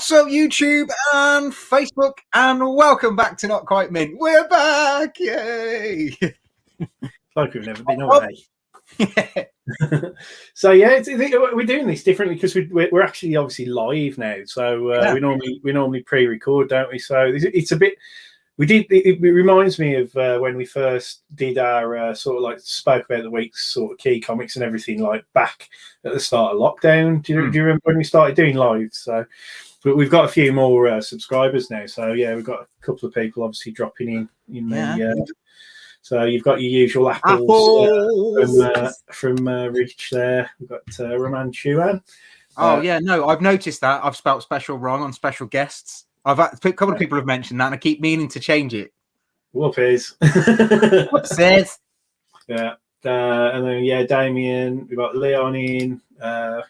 What's up, YouTube and Facebook, and welcome back to Not Quite Mint. We're back, yay! Like we've never been away. So yeah, we're doing this differently because we're actually obviously live now. So we normally pre-record, don't we? So it's a bit. It reminds me of when we first did our sort of like spoke about the week's sort of key comics and everything, like back at the start of lockdown. Do you remember when we started doing live? So, but we've got a few more subscribers now. So yeah, we've got a couple of people obviously dropping in the. So you've got your usual apples from Rich there. We've got Roman Chuan. Oh yeah, no, I've noticed that I've spelt special wrong on special guests. A couple of people have mentioned that, and I keep meaning to change it. Whoopies. Whoopsies. Yeah. And then Damien. We've got Leon in.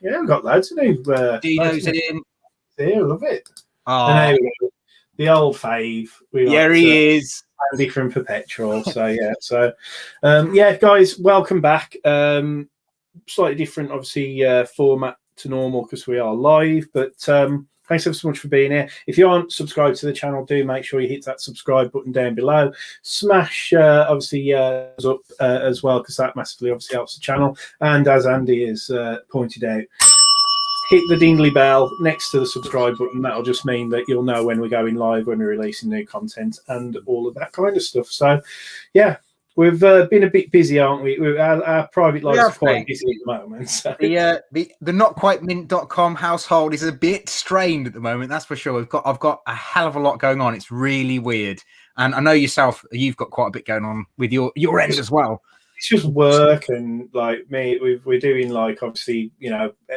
We've got loads of new. Dino's in. Yeah, love it. Oh, and the old fave. He is. Andy from Perpetual. So yeah. So guys, welcome back. Slightly different, obviously, format to normal because we are live, but thanks ever so much for being here. If you aren't subscribed to the channel, do make sure you hit that subscribe button down below. Smash obviously up as well, because that massively obviously helps the channel. And as Andy has pointed out, hit the dingly bell next to the subscribe button. That'll just mean that you'll know when we're going live, when we're releasing new content, and all of that kind of stuff. So yeah, we've been a bit busy, aren't we? Our private lives are quite busy at the moment. So. The notquitemint.com household is a bit strained at the moment, that's for sure. I've got a hell of a lot going on. It's really weird. And I know yourself, you've got quite a bit going on with your end as well. It's just work, and like me, we're doing like, obviously,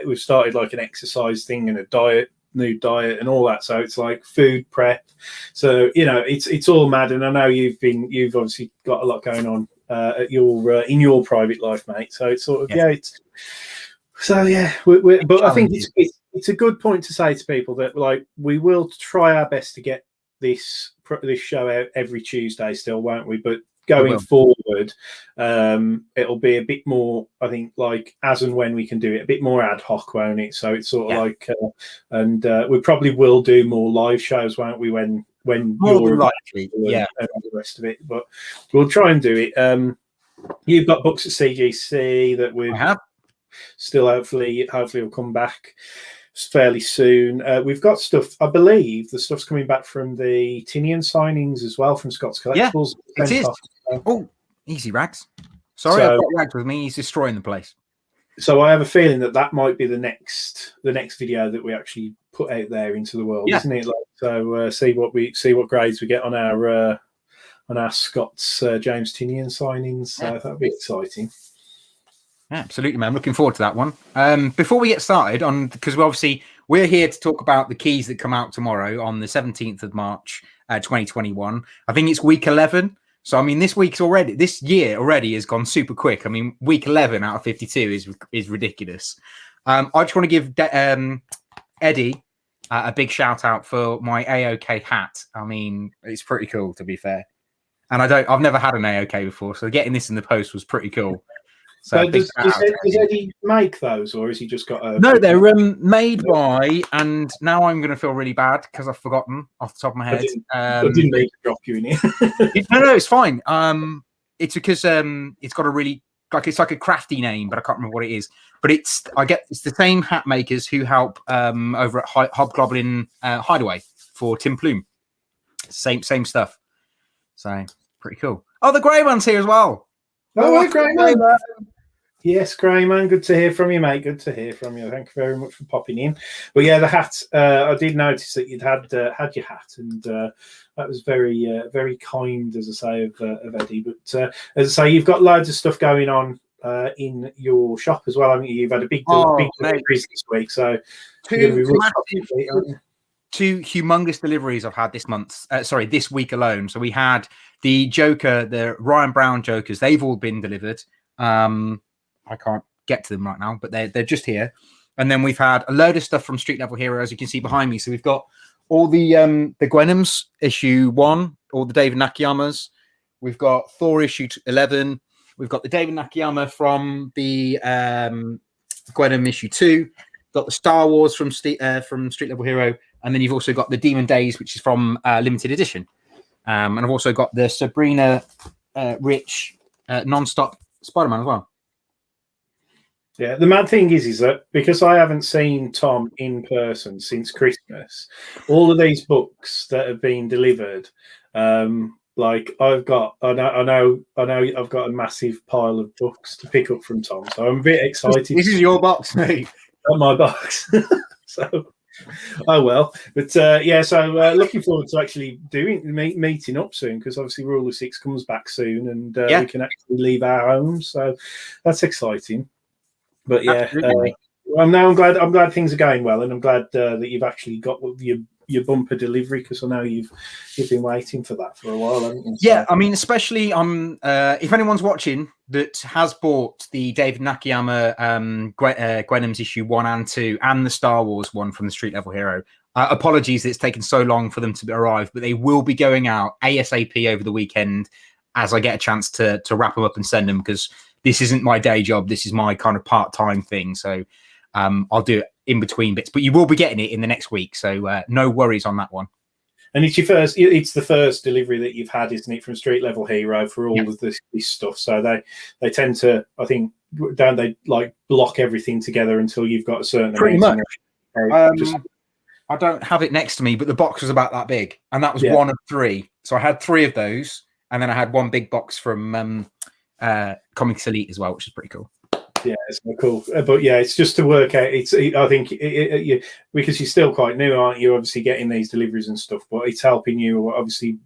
we've started like an exercise thing and a new diet and all that. So it's like food prep. So it's all mad. And I know you've obviously got a lot going on at in your private life, mate. So it's sort of but I think it's a good point to say to people that like we will try our best to get this show out every Tuesday still, won't we? But going forward, it'll be a bit more, I think, like as and when we can do it, a bit more ad hoc, won't it? So it's sort of like, and we probably will do more live shows, won't we? When more likely, and the rest of it. But we'll try and do it. You've got books at CGC that we have. Still, hopefully, will come back fairly soon. We've got stuff. I believe the stuff's coming back from the Tinian signings as well from Scott's Collectibles. Yeah, it is. Oh, easy, Rags. Sorry, I've got Rags with me. He's destroying the place. So I have a feeling that might be the next video that we actually put out there into the world, isn't it? Like, so see what grades we get on our Scott's James Tinian signings. So that'll be exciting. Yeah, absolutely, man. I'm looking forward to that one. Before we get started because we're here to talk about the keys that come out tomorrow on the 17th of March, 2021. I think it's week 11. So, I mean, this year already has gone super quick. I mean, week 11 out of 52 is ridiculous. I just want to give Eddie a big shout out for my AOK hat. I mean, it's pretty cool, to be fair. And I've never had an AOK before, so getting this in the post was pretty cool. So does Eddie make those, or has he just got a... No, they're made by, and now I'm going to feel really bad because I've forgotten off the top of my head. I didn't mean to drop you in here. No, it's fine. It's because it's got a really, it's like a crafty name, but I can't remember what it is. But it's the same hat makers who help over at Hobgoblin Hideaway for Tim Plume. Same stuff. So, pretty cool. Oh, the Grey One's here as well. Oh, Grey Man. Yes, Grey Man, good to hear from you, mate. Good to hear from you. Thank you very much for popping in. But yeah, the hat. I did notice that you'd had your hat, and that was very kind, as I say, of Eddie. But as I say, you've got loads of stuff going on in your shop as well. I mean, you've had a big deliveries this week, so two humongous deliveries I've had this month. This week alone. So we had the Joker, the Ryan Brown Jokers. They've all been delivered. I can't get to them right now, but they're just here. And then we've had a load of stuff from Street Level Hero, as you can see behind me. So we've got all the Gwenhams issue 1, all the David Nakayamas. We've got Thor issue 11. We've got the David Nakayama from the Gwenham issue 2. Got the Star Wars from Street Level Hero, And then you've also got the Demon Days, which is from limited edition. And I've also got the Sabrina Rich non-stop Spider-Man as well. Yeah, the mad thing is that because I haven't seen Tom in person since Christmas, all of these books that have been delivered, like I know I've got a massive pile of books to pick up from Tom, so I'm a bit excited. This is your box, mate. Not my box. So, oh well, but yeah, so looking forward to actually meeting up soon, because obviously Rule of Six comes back soon, and we can actually leave our homes, so that's exciting. But yeah, I'm glad things are going well, and I'm glad that you've actually got your bumper delivery, because I know you've been waiting for that for a while, haven't you? Yeah, I mean, especially if anyone's watching that has bought the David Nakayama Gwenham's issue 1 and 2 and the Star Wars one from the Street Level Hero. Apologies that it's taken so long for them to arrive, but they will be going out ASAP over the weekend as I get a chance to wrap them up and send them, because this isn't my day job. This is my kind of part-time thing. So I'll do it in between bits, but you will be getting it in the next week. So no worries on that one. And it's the first delivery that you've had, isn't it, from Street Level Hero for all of this stuff. So they tend to, I think, don't they, like block everything together until you've got a certain pretty much. Just... I don't have it next to me, but the box was about that big, and that was one of 3. So I had 3 of those, and then I had one big box from Comics Elite as well, which is pretty cool. Yeah, it's so cool. But yeah, it's just to work out. I think because you're still quite new, aren't you? Obviously, getting these deliveries and stuff, but it's helping you obviously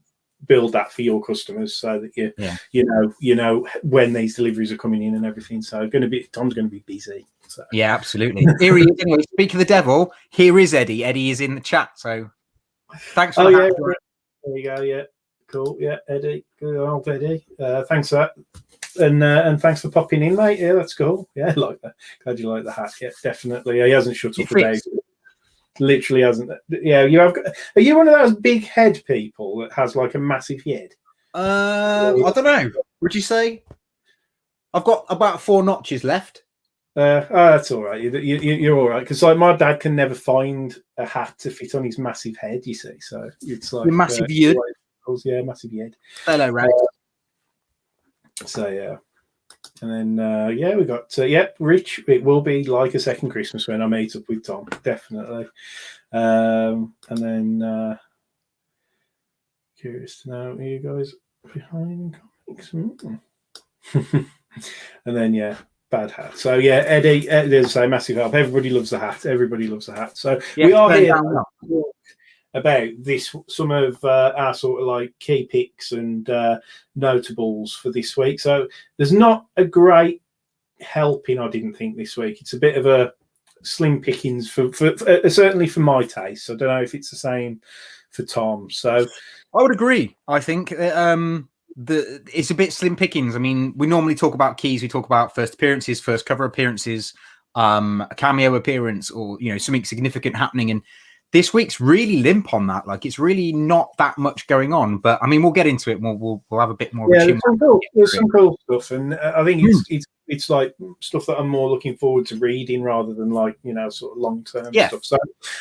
build that for your customers, so that you know when these deliveries are coming in and everything. So Tom's going to be busy. So. Yeah, absolutely. Here he is. Anyway, speak of the devil, here is Eddie. Eddie is in the chat. So thanks for that. There you go. Yeah, cool. Yeah, Eddie, good old Eddie. Thanks for that. And thanks for popping in, mate. Yeah, that's cool. Yeah, I like that. Glad you like the hat. Yeah, definitely. He hasn't shut up today. Literally hasn't. Yeah, are you one of those big head people that has like a massive head? I don't know. Would you say? I've got about 4 notches left. That's all right. You're all right, because like my dad can never find a hat to fit on his massive head. You see, so it's like massive head. Yeah, massive head. Hello, right. So yeah, and then we got Rich. It will be like a second Christmas when I meet up with Tom, definitely. And then curious to know, are you guys behind comics? And then bad hat. So yeah, Eddie, there's a massive help. Everybody loves the hat. Everybody loves the hat. So we are here to talk about this, some of our sort of like key picks and notables for this week. So there's not a great helping, I didn't think, this week. It's a bit of a slim pickings for certainly for my taste. I don't know if it's the same for Tom. So I would agree. I think it's a bit slim pickings. I mean, we normally talk about keys. We talk about first appearances, first cover appearances, a cameo appearance, or something significant happening. And this week's really limp on that. Like, it's really not that much going on. But I mean, we'll get into it. We'll have a bit more. Yeah, there's some cool stuff, and I think it's like stuff that I'm more looking forward to reading rather than like sort of long term stuff. So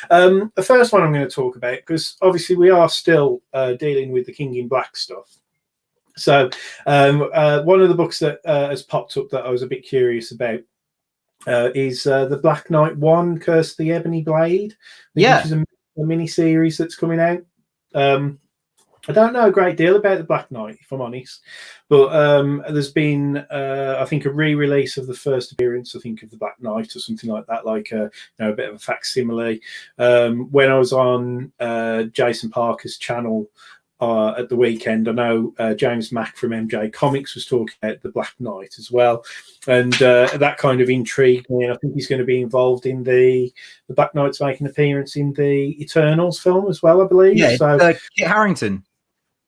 the first one I'm going to talk about, because obviously we are still dealing with the King in Black stuff. So one of the books that has popped up that I was a bit curious about is the Black Knight 1, Curse of the Ebony Blade, which is a mini series that's coming out. I don't know a great deal about the Black Knight, if I'm honest, but there's been I think a re-release of the first appearance, I think, of the Black Knight or something like that, like a bit of a facsimile. When I was on Jason Parker's channel at the weekend, I know James Mack from MJ Comics was talking about the Black Knight as well, and that kind of intrigued me. And I think he's going to be involved in the Black Knight's making an appearance in the Eternals film as well, I believe. Yeah, so Kit Harington.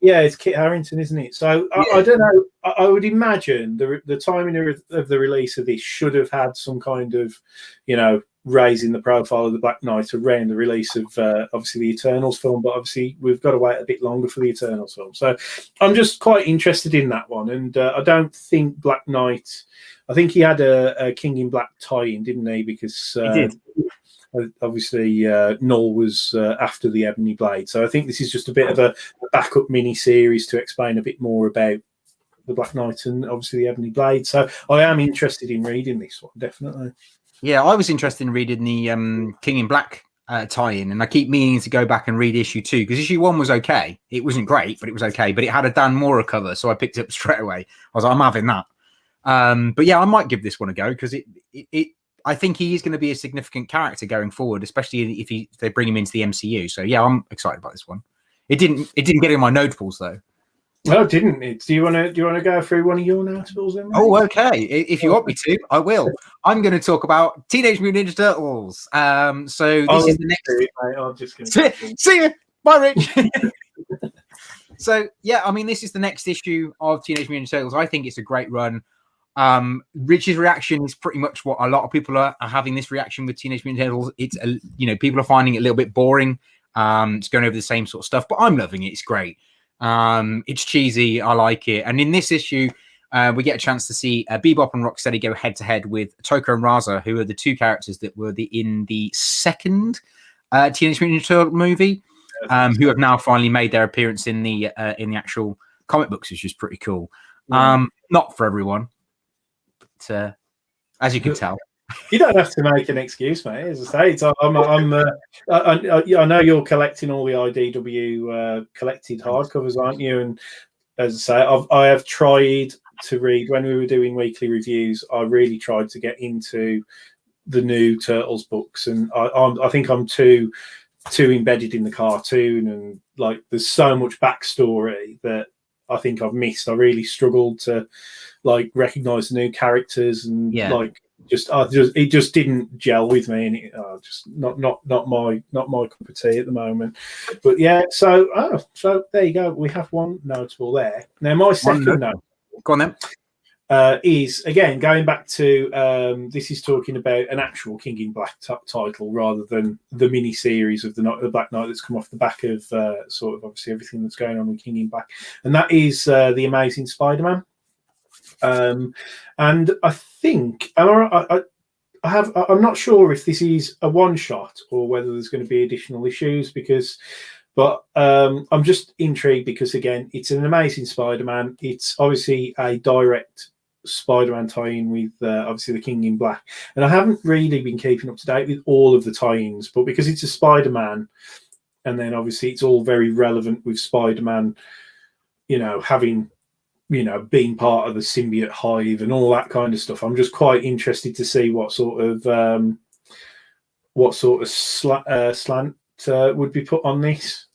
Yeah, it's Kit Harington, isn't it? So I don't know. I would imagine the timing of the release of this should have had some kind of, raising the profile of the Black Knight around the release of obviously the Eternals film, but obviously we've got to wait a bit longer for the Eternals film. So I'm just quite interested in that one, and I don't think Black Knight. I think he had a King in Black tie-in, didn't he? Because he did. obviously Null was after the Ebony Blade. So I think this is just a bit of a backup mini series to explain a bit more about the Black Knight and obviously the Ebony Blade. So I am interested in reading this one, definitely. Yeah, I was interested in reading the King in Black tie-in, and I keep meaning to go back and read issue 2 because issue 1 was okay. It wasn't great, but it was okay. But it had a Dan Mora cover, so I picked it up straight away. I was like, I'm having that. But yeah, I might give this one a go because I think he is going to be a significant character going forward, especially if they bring him into the MCU. So yeah, I'm excited about this one. It didn't get in my notables though. No, it didn't. Do you want to go through one of your notables then? Mate? Oh, okay. If you want me to, I will. I'm going to talk about Teenage Mutant Ninja Turtles. So this is the next. I'm just going to see you. Bye, Rich. So yeah, I mean, this is the next issue of Teenage Mutant Ninja Turtles. I think it's a great run. Rich's reaction is pretty much what a lot of people are having this reaction with Teenage Mutant Ninja Turtles. It's people are finding it a little bit boring. It's going over the same sort of stuff, but I'm loving it. It's great. It's cheesy. I like it. And in this issue, we get a chance to see Bebop and Rocksteady go head to head with Toko and Raza, who are the two characters that were in the second Teenage Mutant Ninja Turtle movie, who have now finally made their appearance in the actual comic books, which is pretty cool. Not for everyone, but as you can tell. You don't have to make an excuse, mate. As I say, I know you're collecting all the IDW collected hardcovers, aren't you? And as I say, I have tried to read when we were doing weekly reviews. I really tried to get into the new Turtles books, and I think I'm too embedded in the cartoon, and like there's so much backstory that I think I've missed. I really struggled to like recognize the new characters, and it just didn't gel with me, and it just not my cup of tea at the moment. But yeah, so there you go. We have one notable there. Now my second note, go on then, is again going back to this is talking about an actual King in Black title rather than the mini series of the Black Knight that's come off the back of sort of obviously everything that's going on with King in Black, and that is the Amazing Spider-Man. And I think I'm not sure if this is a one shot or whether there's going to be additional issues but I'm just intrigued because again, it's an Amazing Spider-Man. It's obviously a direct Spider-Man tie-in with obviously the King in Black, and I haven't really been keeping up to date with all of the tie-ins, but because it's a Spider-Man, and then obviously it's all very relevant with Spider-Man, having being part of the symbiote hive and all that kind of stuff. I'm just quite interested to see what sort of slant would be put on this.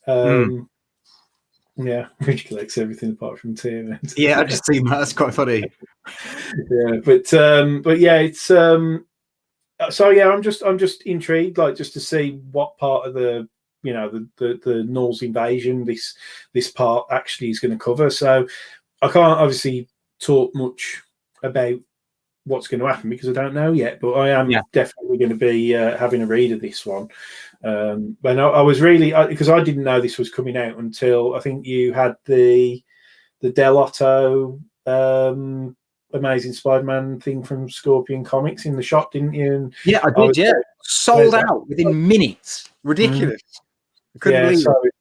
Yeah, Rich collects everything apart from tea. Yeah, I've just seen that. That's quite funny. Yeah, but yeah, it's so yeah, I'm just intrigued, like just to see what part of the the Norse invasion this part actually is going to cover. So I can't obviously talk much about what's going to happen because I don't know yet, but I am definitely going to be having a read of this one. But I was really, because I didn't know this was coming out until I think you had the Del Otto Amazing Spider-Man thing from Scorpion Comics in the shop, didn't you? And yeah, I did. Yeah, sold out within minutes. Ridiculous. I couldn't believe it.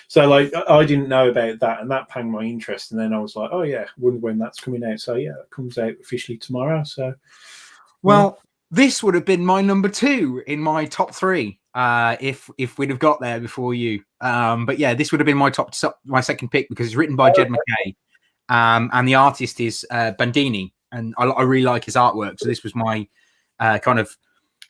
So like I didn't know about that, and that panged my interest. And then I was like, oh yeah, wonder when that's coming out. So yeah, it comes out officially tomorrow. So this would have been my number 2 in my top 3 if we'd have got there before you. But yeah, this would have been my second pick because it's written by Jed MacKay, and the artist is Bandini, and I really like his artwork. So this was my kind of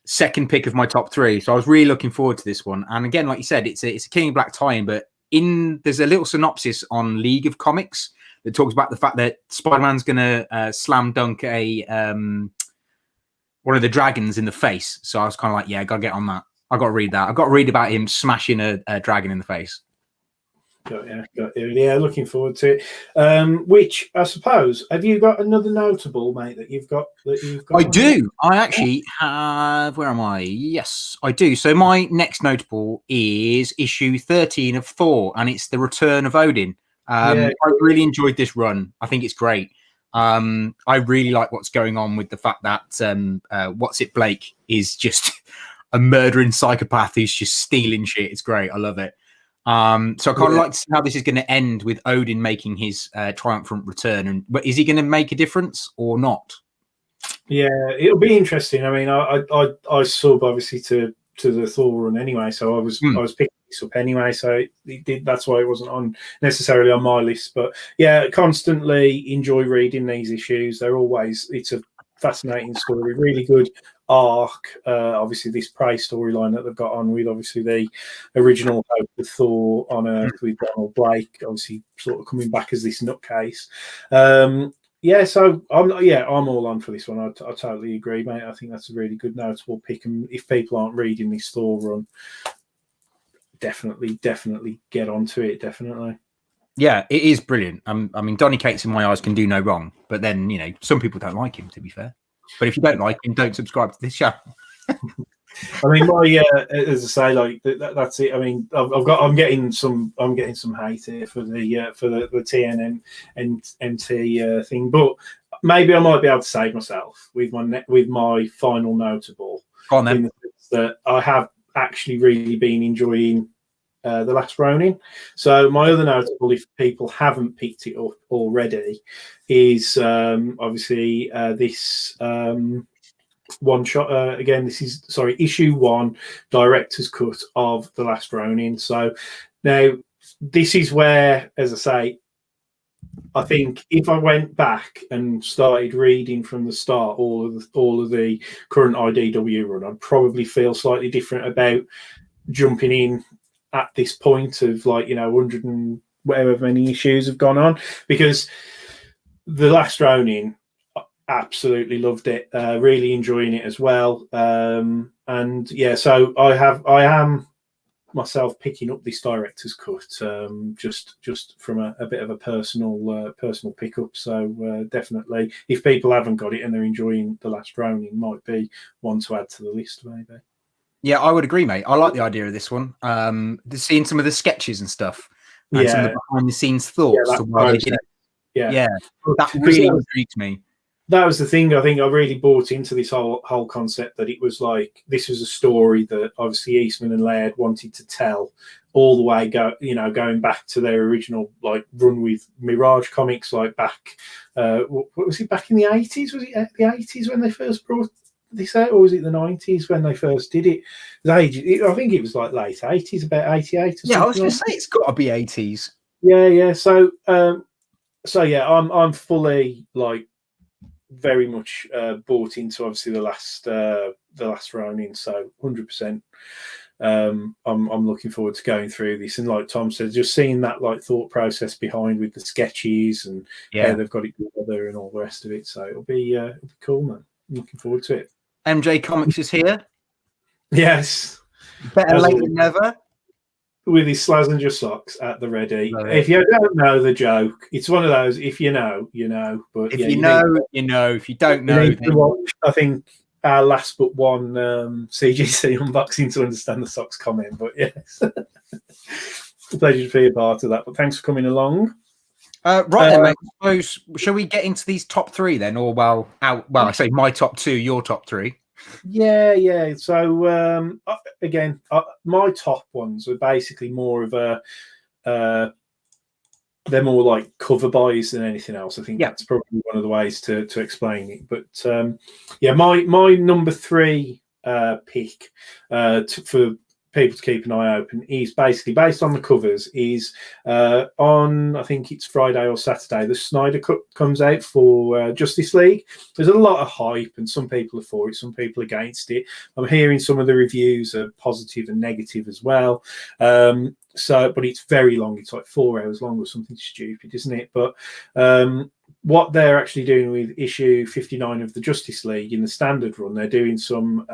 second pick of my top 3. So I was really looking forward to this one. And again, like you said, it's a King in Black tie-in, but there's a little synopsis on League of Comics that talks about the fact that Spider-Man's going to slam dunk one of the dragons in the face. So I was kind of like, yeah, I got to get on that. I got to read that. I got to read about him smashing a dragon in the face. Yeah, looking forward to it. Which I suppose, have you got another notable, mate, that you've got? I do. I actually have. Where am I? Yes, I do. So my next notable is issue 13 of Thor, and it's the Return of Odin. I really enjoyed this run. I think it's great. I really like what's going on with the fact that What's It Blake is just a murdering psychopath who's just stealing shit. It's great. I love it. So I kind of like to see how this is going to end with Odin making his triumphant return. But is he going to make a difference or not? Yeah, it'll be interesting. I mean, I sub obviously to the Thor run anyway, so I was picking this up anyway. So that's why it wasn't on necessarily on my list. But yeah, constantly enjoy reading these issues. It's a fascinating story, really good arc. Obviously, this Prey storyline that they've got on with obviously the original Hope of Thor on Earth with Donald Blake, obviously sort of coming back as this nutcase. Yeah, so I'm all on for this one. I totally agree, mate. I think that's a really good notable pick. And if people aren't reading this Thor run, definitely get onto it. Definitely. Yeah, it is brilliant. I mean, Donny Cates in my eyes can do no wrong. But then, you know, some people don't like him, to be fair. But if you don't like him, don't subscribe to this show. I mean, as I say, like that's it. I mean, I'm getting some hate here for the TNN and MT thing, but maybe I might be able to save myself with my final notable. Go on then. In the sense that I have actually really been enjoying The Last Ronin. So my other notable, if people haven't picked it up already, is obviously this. One shot again. This is issue 1, director's cut of The Last Ronin. So now this is where, as I say, I think if I went back and started reading from the start all of the current IDW run, I'd probably feel slightly different about jumping in at this point of 100 and whatever many issues have gone on, because The Last Ronin, absolutely loved it, really enjoying it as well, and yeah, so I am myself picking up this director's cut, just from a bit of a personal pickup. So definitely, if people haven't got it and they're enjoying The Last Ronin, might be one to add to the list, maybe. Yeah, I would agree, mate. I like the idea of this one. Seeing some of the sketches and stuff, and some of the behind the scenes thoughts. That really intrigued me. That was the thing. I think I really bought into this whole concept that it was like this was a story that obviously Eastman and Laird wanted to tell all the way going back to their original run with Mirage Comics, back what was it, back in the 80s? Was it the 80s when they first brought this out, or was it the 90s when they first did it? I think it was late 80s, about 88 or something. I was going to say it's got to be 80s. Yeah. So yeah, I'm fully very much bought into obviously the last Ronin, so 100%. I'm looking forward to going through this, and like Tom said, just seeing that thought process behind with the sketches and how they've got it together and all the rest of it. So it'll be cool, man. I'm looking forward to it. MJ Comics is here. Yes, better late than never. With his Slazenger socks at the ready. If you don't know the joke, it's one of those. If you know, you know. But if you know, you know. If you don't know, then... I think our last but one CGC unboxing to understand the socks comment. But yes, a pleasure to be a part of that. But thanks for coming along. Right then, mate. I suppose, shall we get into these top 3 then, or I say my top 2, your top 3. Yeah. So again, my top ones are basically more of they're more like cover buys than anything else. I think that's probably one of the ways to explain it. But my number 3 pick for people to keep an eye open is basically based on the covers. Is on, I think it's Friday or Saturday, the Snyder Cut comes out for Justice League. There's a lot of hype, and some people are for it, some people against it. I'm hearing some of the reviews are positive and negative as well. But it's very long. It's 4 hours long or something stupid, isn't it? But what they're actually doing with issue 59 of the Justice League in the standard run, they're doing some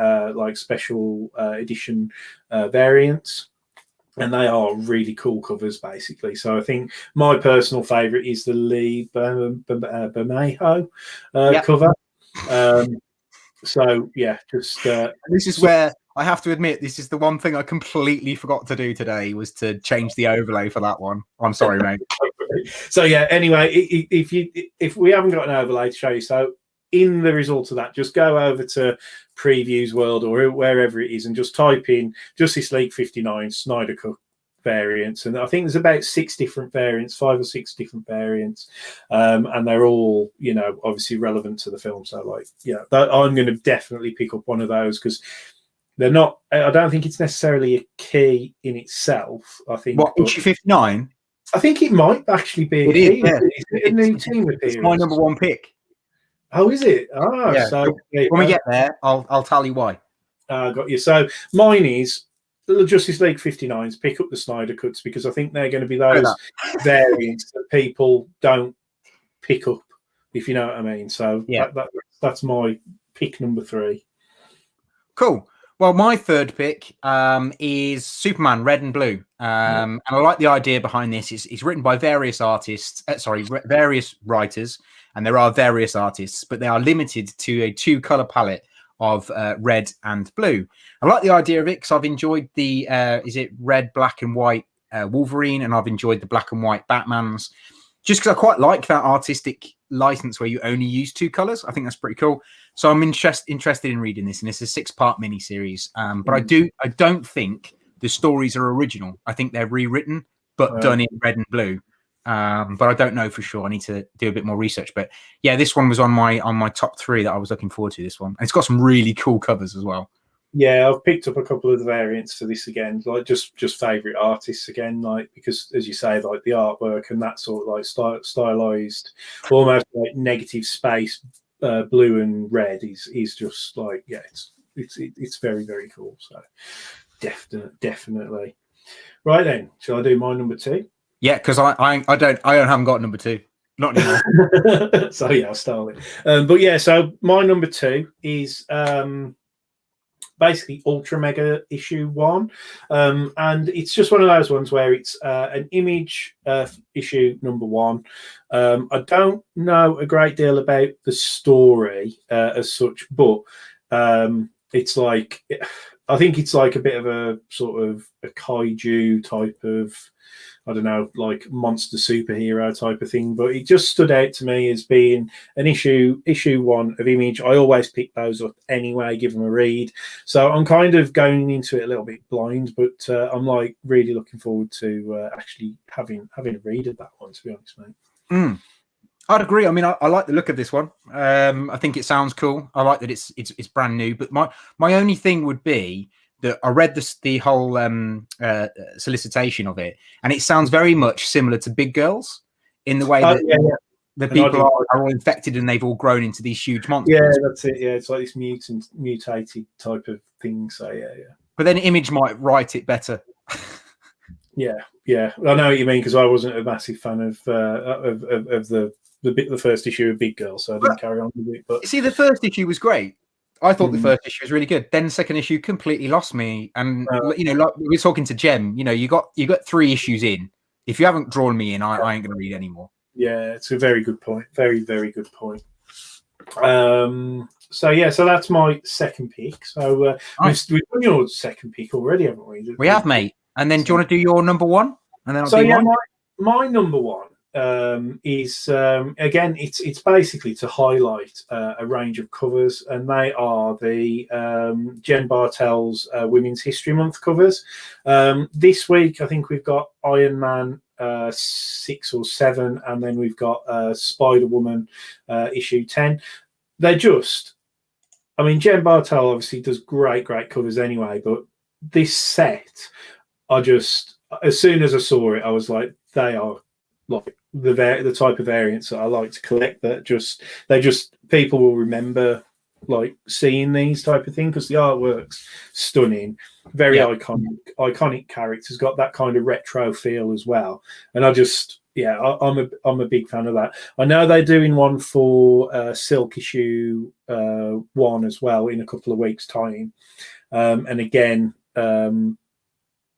special edition variants, and they are really cool covers, basically. So I think my personal favourite is the Lee Bermejo cover. So yeah, just this is where I have to admit, this is the one thing I completely forgot to do today, was to change the overlay for that one. I'm sorry, mate. So yeah, anyway, if we haven't got an overlay to show you, so in the result of that, just go over to Previews World or wherever it is and just type in Justice League 59 Snyder Cut variants, and I think there's about 6 different variants, 5 or 6 different variants, and they're all, you know, obviously relevant to the film. So like, yeah, I'm going to definitely pick up one of those because they're not, I don't think it's necessarily a key in itself. I think What, issue 59? I think it might actually be a It is, key. yeah. Is it a new team appearance? It's my number 1 pick. Oh, is it? Yeah. So when we get there, I'll tell you why. Got you. So mine is the Justice League 59s. Pick up the Snyder Cuts because I think they're going to be those variants that people don't pick up, if you know what I mean. So yeah, that's my pick number 3. Cool. Well, my third pick is Superman Red and Blue. And I like the idea behind this. It's written by various artists, various writers, and there are various artists, but they are limited to a 2-color palette of red and blue. I like the idea of it because I've enjoyed the is it red, black, and white Wolverine, and I've enjoyed the black and white Batmans. Just because I quite like that artistic license where you only use 2 colors. I think that's pretty cool. So I'm interested in reading this, and it's a 6-part miniseries. But I don't think the stories are original. I think they're rewritten, but done in red and blue. But I don't know for sure. I need to do a bit more research. But yeah, this one was on my top 3 that I was looking forward to. This one, and it's got some really cool covers as well. Yeah, I've picked up a couple of the variants for this again, like just favorite artists again, like because as you say, like the artwork and that sort of like stylized, almost like negative space, blue and red is just like, yeah, it's very, very cool. So definitely. Right then, shall I do my number 2? Yeah, because I haven't got number 2. Not anymore. So yeah, I'll start with it. But yeah, so my number 2 is basically Ultra Mega issue 1, and it's just one of those ones where it's an Image issue number 1. I don't know a great deal about the story as such, but it's like, I think it's like a bit of a sort of a kaiju type of, I don't know, like monster superhero type of thing, but it just stood out to me as being an issue 1 of Image. I always pick those up anyway, give them a read. So I'm kind of going into it a little bit blind, but I'm like really looking forward to actually having a read of that one, to be honest, mate. I'd agree. I mean, I like the look of this one. I think it sounds cool. I like that it's brand new. But my only thing would be that I read the whole solicitation of it, and it sounds very much similar to Big Girls in the way that the people are all infected and they've all grown into these huge monsters. Yeah, that's it. Yeah, it's like this mutated type of thing. So yeah. But then Image might write it better. Yeah, I know what you mean because I wasn't a massive fan of the first issue of Big Girl, so I didn't carry on with it. But see, the first issue was great. I thought the first issue was really good. Then the second issue completely lost me. And you know, like we were talking to Jem, you know, you got 3 issues in. If you haven't drawn me in, I ain't going to read anymore. Yeah, it's a very good point. Very, very good point. So yeah, so that's my second pick. So we've done your second pick already, haven't we? We have, mate. And then do you want to do your number 1? And then I'll do yeah, mine? my number 1 is again, it's basically to highlight a range of covers, and they are the Jen Bartel's Women's History Month covers. This week, I think we've got Iron Man 6 or 7, and then we've got Spider-Woman issue 10. They're just, I mean, Jen Bartel obviously does great covers anyway, but this set, I just, as soon as I saw it, I was like, they are like the type of variants that I like to collect. That people will remember like seeing these type of thing because the artwork's stunning, very iconic characters, got that kind of retro feel as well. And I just, I'm a big fan of that. I know they're doing one for Silk issue 1 as well in a couple of weeks' time, and again.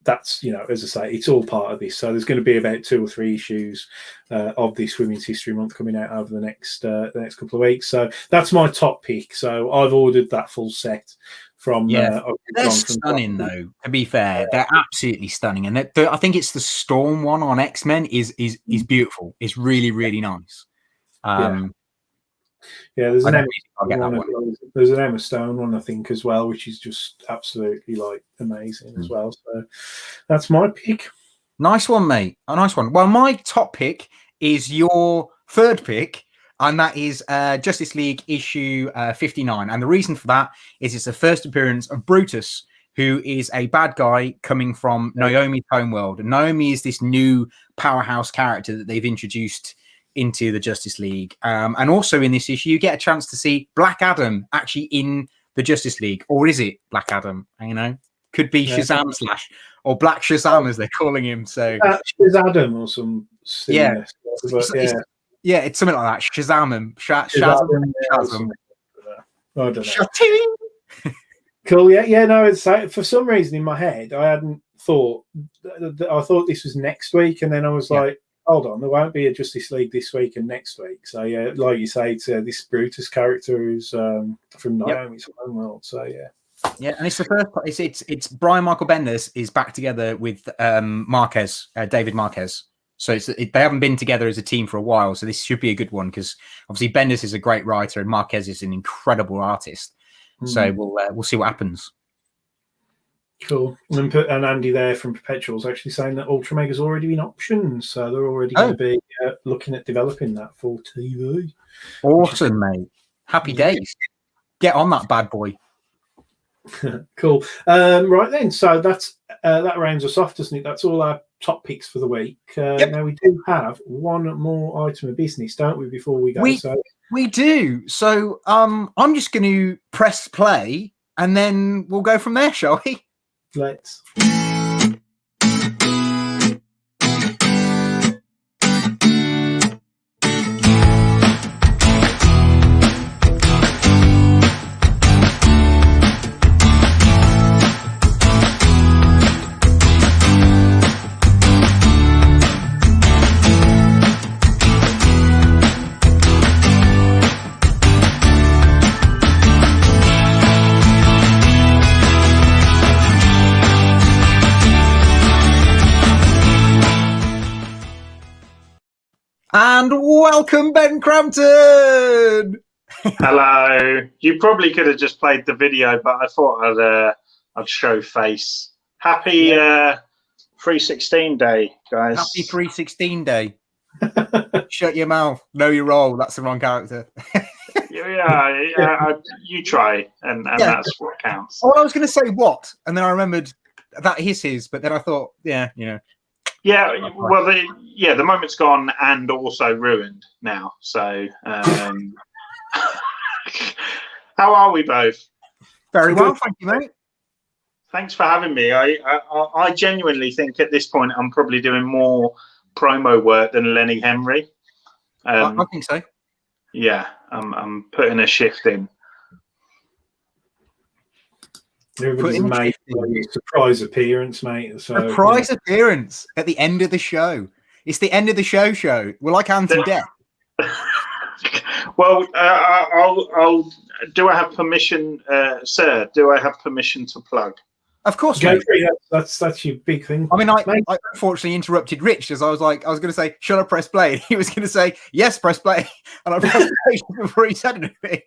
That's, you know, as I say, it's all part of this. So there's going to be about 2 or 3 issues of this Women's History Month coming out over the next couple of weeks. So that's my top pick. So I've ordered that full set from. They're stunning, though. To be fair, they're absolutely stunning, and I think it's the Storm one on X-Men is beautiful. It's really, really nice. Yeah, there's I an don't Emma think I'll get that one. There's an Emma Stone one, I think, as well, which is just absolutely like amazing as well. So that's my pick. Nice one, mate. A nice one. Well, my top pick is your third pick, and that is Justice League issue 59. And the reason for that is it's the first appearance of Brutus, who is a bad guy coming from Naomi's homeworld. And Naomi is this new powerhouse character that they've introduced into the Justice League. And also in this issue, you get a chance to see Black Adam actually in the Justice League. Or is it Black Adam? You know, could be Shazam slash or Black Shazam as they're calling him. So Shazam or some silliness. Yeah, it's something like that. Shazam. Shazam. I don't know. Cool. Yeah. No, it's for some reason in my head I hadn't thought. I thought this was next week, and then I was like, hold on, there won't be a Justice League this week and next week. So yeah, like you say, it's this Brutus character who's from Naomi's homeworld. So yeah. Yeah, and it's the first. It's Brian Michael Bendis is back together with Marquez, David Marquez. So they haven't been together as a team for a while. So this should be a good one because obviously Bendis is a great writer and Marquez is an incredible artist. So we'll see what happens. Cool. And Andy there from Perpetual's actually saying that Ultra Mega's already been optioned, so they're already going to be looking at developing that for TV. Awesome, mate. Happy days. Get on that bad boy. Cool. Right then, so that's that rounds us off, doesn't it? That's all our top picks for the week. Now we do have one more item of business, don't we? Before we go, we do. So I'm just going to press play, and then we'll go from there, shall we? Let's. And welcome, Ben Crampton. Hello. You probably could have just played the video, but I thought I'd show face. Happy 316 day, guys. Happy 316 day. Shut your mouth. Know your role. That's the wrong character. You try, and that's what counts. Oh, I was going to say what, and then I remembered that is his, but then I thought, Yeah, well, the moment's gone and also ruined now. So, how are we both? Very well, thank you, mate. Thanks for having me. I genuinely think at this point I'm probably doing more promo work than Lenny Henry. I think so. Yeah, I'm putting a shift in. Everybody's made a surprise appearance, mate. So, surprise appearance at the end of the show. It's the end of the show. We're like Anton Death. Well, I'll. Do I have permission, sir? Do I have permission to plug? Of course, mate. That's your big thing. I mean, I unfortunately interrupted Rich as I was going to say, "Shall I press play?" And he was going to say, "Yes, press play," and I pressed play before he said anything.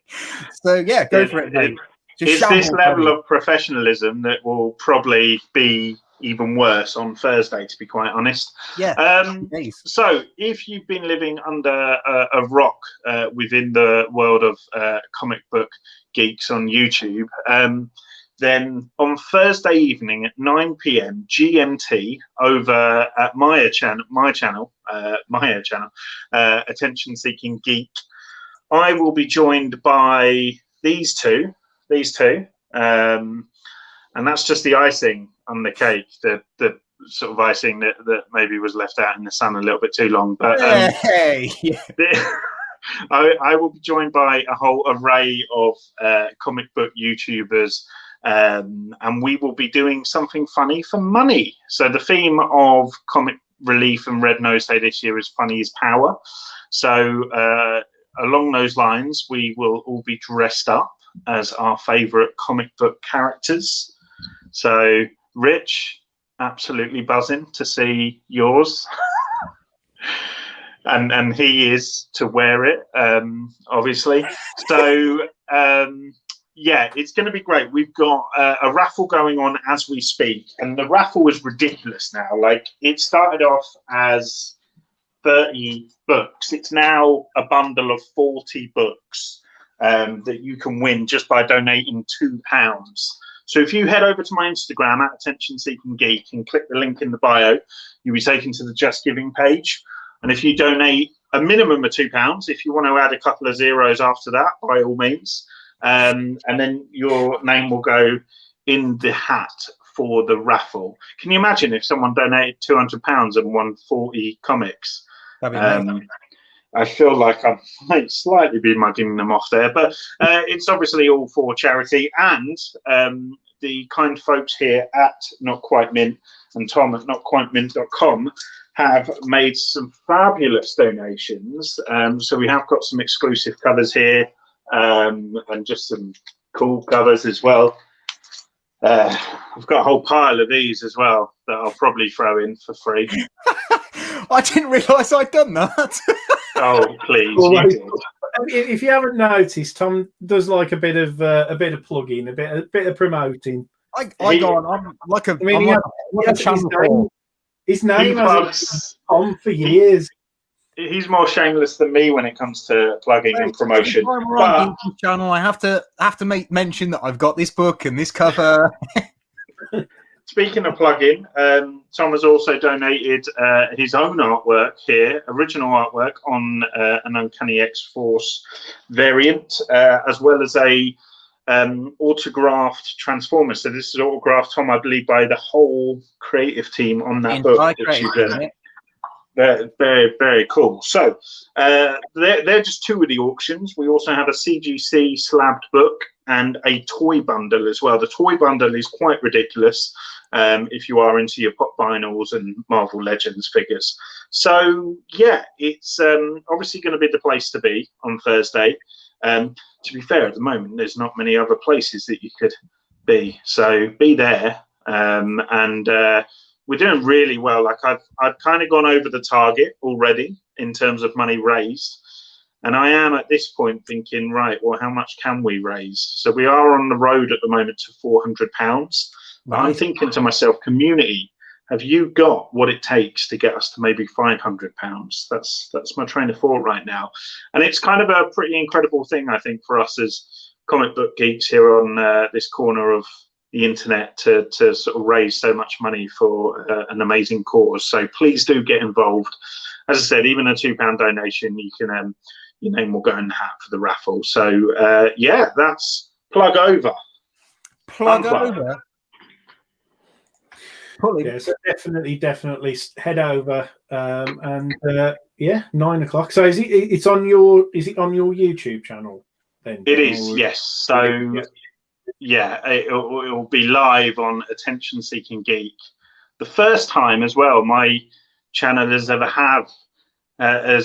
So yeah, go for it, mate. It's this level of professionalism that will probably be even worse on Thursday, to be quite honest. Yeah. So if you've been living under a rock within the world of comic book geeks on YouTube, then on Thursday evening at 9 p.m. GMT over at my channel, Attention Seeking Geek, I will be joined by these two, and that's just the icing on the cake, the sort of icing that maybe was left out in the sun a little bit too long. But I will be joined by a whole array of comic book YouTubers, and we will be doing something funny for money. So the theme of Comic Relief and Red Nose Day this year is Funny is Power. So along those lines, we will all be dressed up as our favorite comic book characters. So Rich, absolutely buzzing to see yours. and he is to wear it, obviously. So yeah, it's going to be great. We've got a raffle going on as we speak, and the raffle is ridiculous now. Like, it started off as 30 books. It's now a bundle of 40 books that you can win just by donating £2. So if you head over to my Instagram at Attention Seeking Geek and click the link in the bio, you'll be taken to the Just Giving page. And if you donate a minimum of £2, if you want to add a couple of zeros after that, by all means, and then your name will go in the hat for the raffle. Can you imagine if someone donated £200 and won 40 comics? That'd be amazing. I feel like I might slightly be mugging them off there, but it's obviously all for charity. And the kind folks here at Not Quite Mint and Tom at notquitemint.com have made some fabulous donations. So we have got some exclusive covers here, and just some cool covers as well. I've got a whole pile of these as well that I'll probably throw in for free. I didn't realise I'd done that. Oh, please! Well, You did. if you haven't noticed, Tom does like a bit of plugging, a bit of promoting. I'm like a, I mean, I'm like a channel. His name plugs- has been Tom for years. He's more shameless than me when it comes to plugging and promotion. Every time we're on YouTube channel, I have to make mention that I've got this book and this cover. Speaking of plugging, Tom has also donated his own artwork here, original artwork on an Uncanny X-Force variant, as well as a autographed Transformers. So this is autographed, Tom, I believe, by the whole creative team on that book. Very, very, very cool. So they're just two of the auctions. We also have a CGC slabbed book and a toy bundle as well. The toy bundle is quite ridiculous if you are into your pop vinyls and Marvel Legends figures. So yeah, it's obviously going to be the place to be on Thursday. To be fair, at the moment, there's not many other places that you could be. So be there, and we're doing really well. Like I've kind of gone over the target already in terms of money raised. And I am at this point thinking, right, well, how much can we raise? So we are on the road at the moment to £400. But I'm thinking to myself, community, have you got what it takes to get us to maybe £500? That's my train of thought right now. And it's kind of a pretty incredible thing, I think, for us as comic book geeks here on this corner of the internet to sort of raise so much money for an amazing cause. So please do get involved. As I said, even a £2 donation, you can your name will go in the hat for the raffle. So yeah, that's plug over. Plug over. Yeah, so definitely head over and yeah, 9 o'clock. So is it on your YouTube channel then? It is, yes. So yeah, it'll be live on Attention Seeking Geek. The first time as well my channel has ever had. I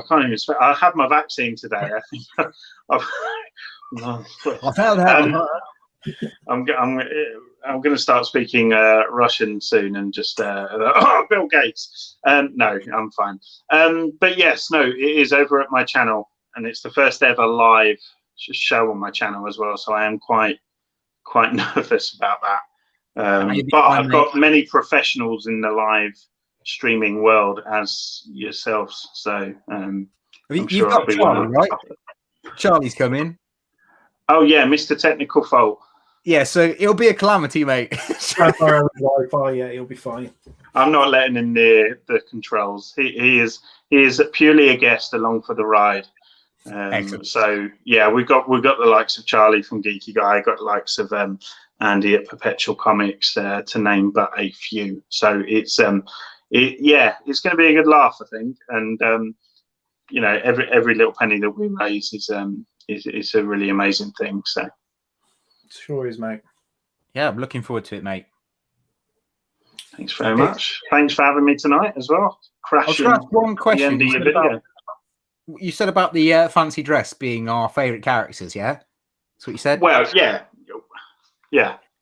can't even speak. I had my vaccine today. I think I'm going to start speaking Russian soon and just Bill Gates. No, I'm fine. But yes, no, it is over at my channel, and it's the first ever live show on my channel as well. So I am quite nervous about that. But I've got many professionals in the live streaming world as yourselves. So you've got Charlie, right? Charlie's come in. Oh yeah, Mr. Technical Fault. Yeah, so it'll be a calamity, mate. Wi-Fi, yeah, he'll be fine. I'm not letting him near the controls. He is purely a guest along for the ride. So yeah, we've got the likes of Charlie from Geeky Guy, got the likes of Andy at Perpetual Comics, to name but a few. So it's it's going to be a good laugh, I think. And you know, every little penny that we raise is a really amazing thing. So sure is, mate. Yeah, I'm looking forward to it, mate. Thanks very much. Thanks for having me tonight as well. Crashing. I'll ask one question. The end of your video. You said about the fancy dress being our favourite characters, yeah? That's what you said? Well, yeah.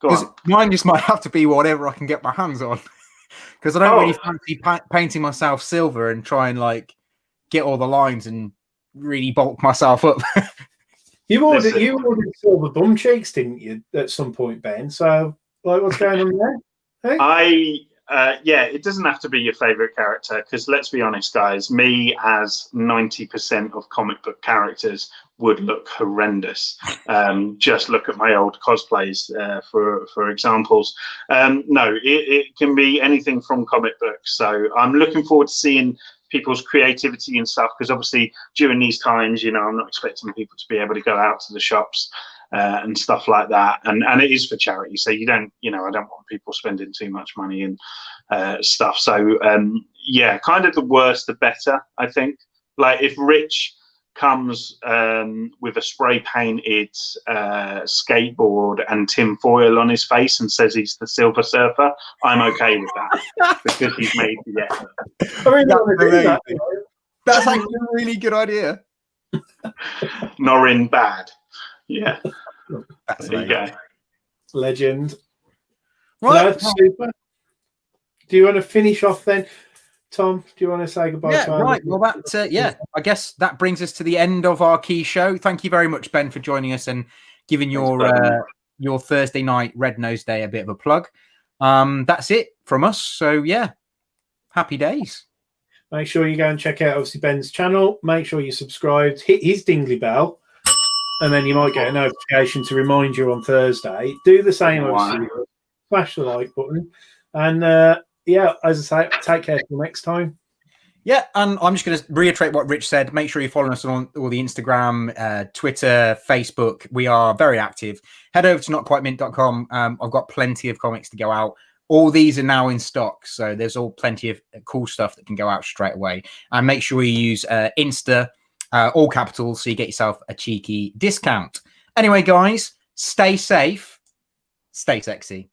Go on. Mine just might have to be whatever I can get my hands on. Because I don't really fancy painting myself silver and try and, like, get all the lines and really bulk myself up. You ordered Listen. silver bum cheeks, didn't you, at some point, Ben? So, like, what's going on there? Hey? Yeah, it doesn't have to be your favorite character because let's be honest, guys, me as 90% of comic book characters would look horrendous. Just look at my old cosplays for examples. No, it can be anything from comic books. So I'm looking forward to seeing people's creativity and stuff because obviously during these times, you know, I'm not expecting people to be able to go out to the shops and stuff like that, and it is for charity, so you don't, you know, I don't want people spending too much money and stuff. So yeah, kind of the worse the better, I think. Like if Rich comes with a spray painted skateboard and tin foil on his face and says he's the Silver Surfer, I'm okay with that because he's made the effort. I really want to do that. That's actually a really good idea. Norrin bad. Yeah. That's There you go. Legend. Right. No, super. Do you want to finish off then, Tom? Do you want to say goodbye? Yeah, to right. Well, that yeah, I guess that brings us to the end of our key show. Thank you very much, Ben, for joining us and giving your Thursday night Red Nose Day a bit of a plug. That's it from us. So yeah, happy days. Make sure you go and check out obviously Ben's channel. Make sure you subscribe, hit his dingly bell, and then you might get a notification to remind you on Thursday. Do the same, obviously. Smash the like button. And yeah, as I say, take care till next time. Yeah, and I'm just going to reiterate what Rich said. Make sure you follow us on all the Instagram, Twitter, Facebook. We are very active. Head over to notquitemint.com. I've got plenty of comics to go out. All these are now in stock, so there's all plenty of cool stuff that can go out straight away. And make sure you use Insta, all capitals, so you get yourself a cheeky discount. Anyway, guys, stay safe, stay sexy.